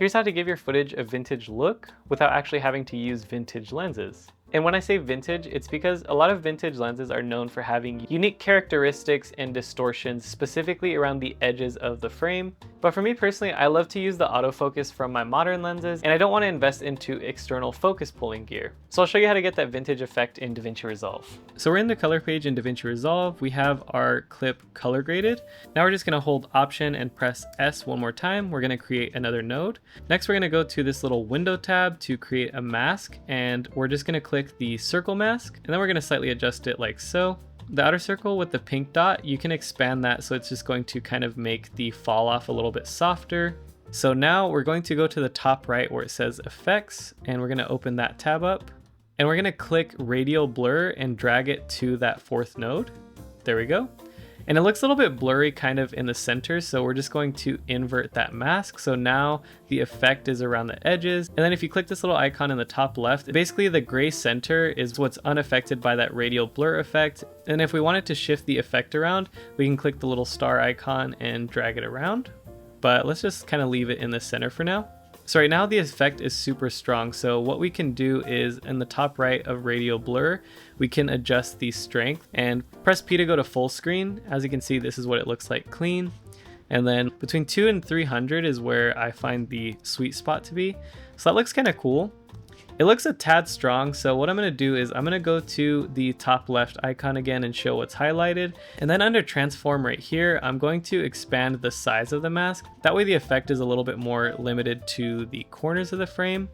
Here's how to give your footage a vintage look without actually having to use vintage lenses. And when I say vintage, it's because a lot of vintage lenses are known for having unique characteristics and distortions specifically around the edges of the frame. But for me personally, I love to use the autofocus from my modern lenses, and I don't want to invest into external focus pulling gear. So I'll show you how to get that vintage effect in DaVinci Resolve. So we're in the color page in DaVinci Resolve. We have our clip color graded. Now we're just going to hold Option and press S one more time. We're going to create another node. Next, we're going to go to this little window tab to create a mask, and we're just going to click the circle mask, and then we're going to slightly adjust it like so. The outer circle with the pink dot, you can expand that so it's just going to kind of make the fall off a little bit softer. So now we're going to go to the top right where it says effects, and we're going to open that tab up, and we're going to click radial blur and drag it to that fourth node. There we go. And it looks a little bit blurry kind of in the center, so we're just going to invert that mask. So now the effect is around the edges. And then if you click this little icon in the top left, basically the gray center is what's unaffected by that radial blur effect. And if we wanted to shift the effect around, we can click the little star icon and drag it around. But let's just kind of leave it in the center for now. So right now the effect is super strong. So what we can do is in the top right of radial blur, we can adjust the strength and press P to go to full screen. As you can see, this is what it looks like clean. And then between 2 and 300 is where I find the sweet spot to be. So that looks kind of cool. It looks a tad strong, so what I'm going to do is I'm going to go to the top left icon again and show what's highlighted. And then under transform right here, I'm going to expand the size of the mask. That way the effect is a little bit more limited to the corners of the frame.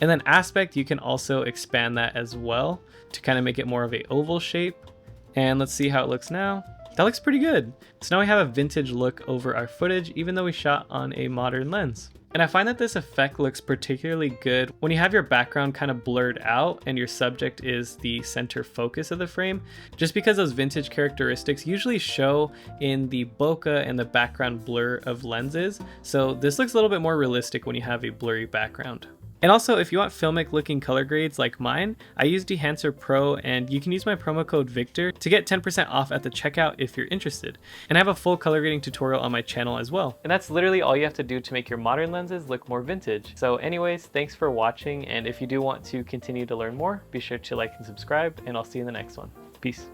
And then aspect, you can also expand that as well to kind of make it more of an oval shape. And let's see how it looks now. That looks pretty good. So now we have a vintage look over our footage, even though we shot on a modern lens. And I find that this effect looks particularly good when you have your background kind of blurred out and your subject is the center focus of the frame, just because those vintage characteristics usually show in the bokeh and the background blur of lenses. So this looks a little bit more realistic when you have a blurry background. And also, if you want filmic looking color grades like mine, I use Dehancer Pro, and you can use my promo code Victor to get 10% off at the checkout if you're interested. And I have a full color grading tutorial on my channel as well. And that's literally all you have to do to make your modern lenses look more vintage. So anyways, thanks for watching, and if you do want to continue to learn more, be sure to like and subscribe, and I'll see you in the next one. Peace.